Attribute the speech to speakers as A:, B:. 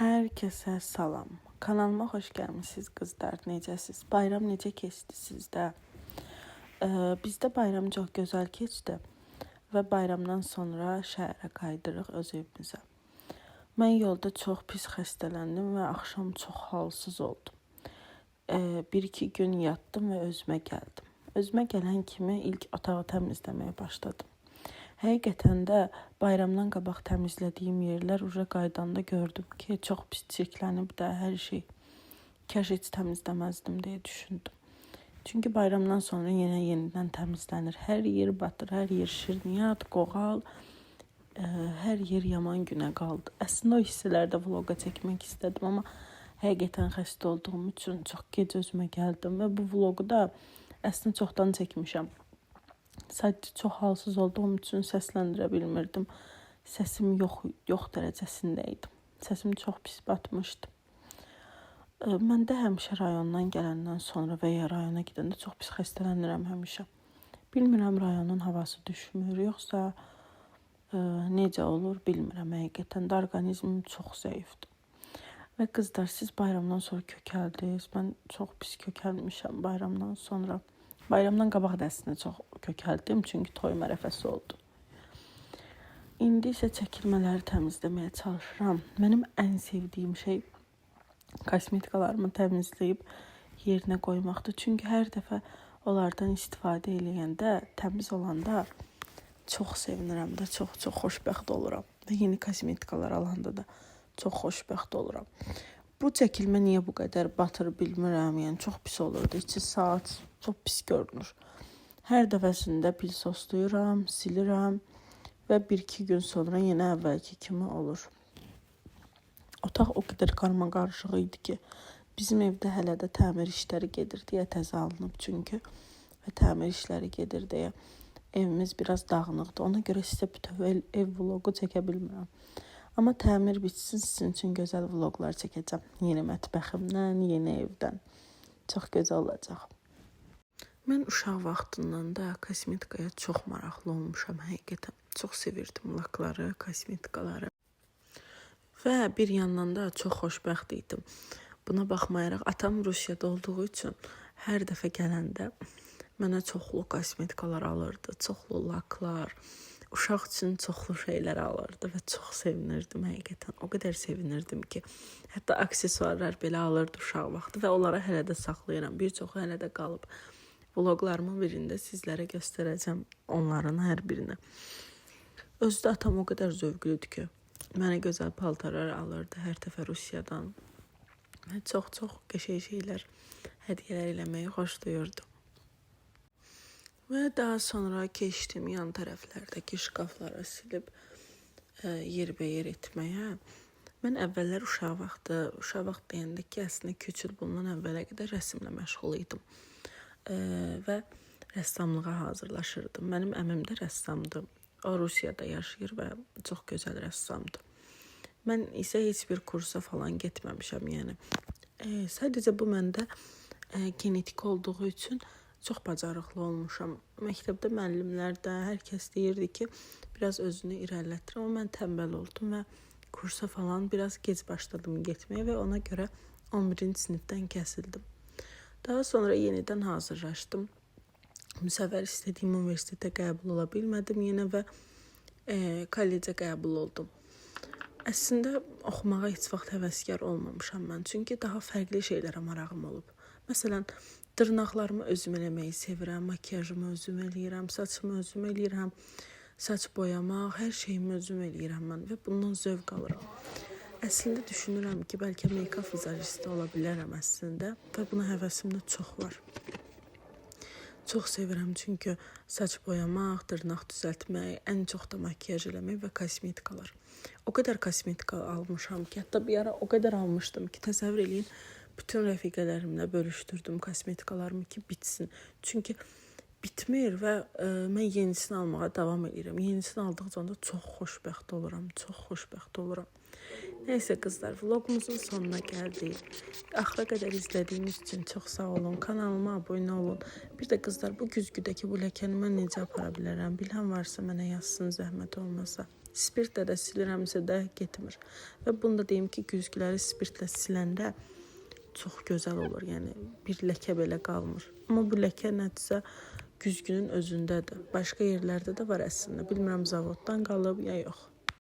A: Herkese salam. Kanalıma hoş gəlmisiniz qızlar. Necəsiz? Bayram necə keçdi sizdə? Bizdə bayram çox gözəl keçdi və bayramdan sonra şəhərə qaydırıq öz evimizə. Mən yolda çox pis xəstələndim və axşam çox halsız oldum. 1-2 gün yatdım və özümə gəldim. Özümə gələn kimi ilk otağı təmizləməyə başladım. Həqiqətən də bayramdan qabaq təmizlədiyim yerlər uca qaydanda gördüm ki, çox pis çirklənib də hər şey. Kaş heç təmizləməzdim deyə düşündüm. Çünki bayramdan sonra yenidən təmizlənir. Hər yer batır, hər yer şirniyyat, qoğal, hər yer yaman günə qaldı. Əslində o hissələrdə vloqa çəkmək istədim, amma həqiqətən xəstə olduğum üçün çox gec özümə gəldim və bu vloqu da əslində çoxdan çəkmişəm. Sadəcə çox halsız olduğum üçün səsləndirə bilmirdim. Səsim yox dərəcəsində idi. Səsim çox pis batmışdı. Mən də həmişə rayondan gələndən sonra və ya rayona gedəndə çox pis xəstələnirəm həmişə. Bilmirəm rayonun havası düşmür, yoxsa necə olur bilmirəm həqiqətən də orqanizmim çox zəifdir. Və qızlar, siz bayramdan sonra kökəldiniz. Mən çox pis kökəlmişəm bayramdan sonra. Bayramdan qabaq da əslində çox kökəldim, çünki toyum ərəfəsi oldu. İndi isə çəkilmələri təmizləməyə çalışıram. Mənim ən sevdiyim şey kosmetikalarımı təmizləyib yerinə qoymaqdır. Çünki hər dəfə onlardan istifadə eləyəndə, təmiz olanda çox sevinirəm də, çox xoşbəxt oluram. Və yeni kosmetikalar alanda da çox xoşbəxt oluram. Bu çəkilmə niyə bu qədər batır bilmirəm, yəni çox pis olurdu. İçi saat çox pis görünür. Hər dəfəsində pil soslayıram, silirəm və 1-2 gün sonra yenə əvvəlki kimi olur. Otaq o qədər qarmaqarışıq idi ki, bizim evdə hələ də təmir işləri gedir deyə təzə alınıb çünki və təmir işləri gedir deyə evimiz biraz dağınıqdır. Ona görə sizə bütöv ev vloqu çəkə bilmirəm. Amma təmir bitsin, sizin üçün gözəl vloqlar çəkəcəm. Yeni mətbəximdən, yeni evdən. Çox gözəl olacaq. Mən uşaq vaxtından da kosmetikaya çox maraqlı olmuşam həqiqətən. Çox sevirdim lakları, kosmetikaları. Və bir yandan da çox xoşbəxt idim. Buna baxmayaraq atam Rusiyada olduğu üçün hər dəfə gələndə mənə çoxlu kosmetikalar alırdı, çoxlu laklar. Uşaq üçün çoxlu şeylər alırdı və çox sevinirdim həqiqətən. O qədər sevinirdim ki, hətta aksesuarlar belə alırdı uşaq vaxtı və onları hələ də saxlayıram. Bir çoxu hələ də qalıb. Vloqlarımın birində sizlərə göstərəcəm onların hər birini. Özü də atam o qədər zövqlüdür ki, mənə gözəl paltarlar alırdı hər dəfə Rusiyadan. Və çox qəşəng şeylər, hədiyyələr eləməyi xoşlayırdı. Və daha sonra keçdim yan tərəflərdəki şkafları silib yerbəyer etməyə. Mən əvvəllər uşaq vaxt deyəndə ki, əslində 2-3 il bundan əvvələ qədər rəsmlə məşğul idim. Və rəssamlığa hazırlaşırdım. Mənim əmim də rəssamdır. O Rusiyada yaşayır və çox gözəl rəssamdır. Mən isə heç bir kursa falan getməmişəm, yəni. Sadəcə bu məndə genetik olduğu üçün çox bacarıqlı olmuşam. Məktəbdə müəllimlər də, hər kəs deyirdi ki, biraz özünü irəlilətdir. Amma mən tənbəl oldum və kursa falan biraz gec başladım getməyə və ona görə 11-ci sinifdən kəsildim. Daha sonra yenidən hazırlaşdım. Bu səfər istədiyim universitetə qəbul ola bilmədim yenə və kollecə qəbul oldum. Əslində oxumağa heç vaxt həvəskar olmamışam mən, çünki daha fərqli şeylərə marağım olub. Məsələn, dırnaqlarımı özüm eləməyi sevirəm, makiyajımı özüm eləyirəm, saçımı özüm eləyirəm, saç boyamaq, hər şeyimi özüm eləyirəm mən və bundan zövq alıram. Əslində düşünürəm ki, bəlkə make-up vizajisti ola bilərəm əslində və buna həvəsimdə çox var. Çox sevirəm çünki saç boyamaq, dırnaq düzəltmək, ən çox da makiyaj eləmək və kosmetikalar. O qədər kosmetika almışam ki, hətta bir ara o qədər almışdım ki, təsəvvür eləyin, bütün rəfiqələrimlə bölüşdürdüm kosmetikalarımı ki, bitsin. Çünki bitmir və mən yenisini almağa davam edirəm. Yenisini aldıqca da çox xoşbəxt oluram. Nəysə qızlar, vlogumuzun sonuna gəldik. Axıra qədər izlədiyiniz üçün çox sağ olun. Kanalıma abunə olun. Bir də qızlar, bu güzgüdəki bu ləkəni mən necə apara bilərəm? Bilən varsa mənə yazsın, zəhmət olmasa. Spirtlə də silirəmsə də getmir. Və bunu da deyim ki, güzgüləri spirtlə siləndə çox gözəl olur. Yəni bir ləkə belə qalmır. Amma bu ləkə nədirsə güzgünün özündədir. Başqa yerlərdə də var əslində. Bilmirəm zavoddan qalıb ya yox.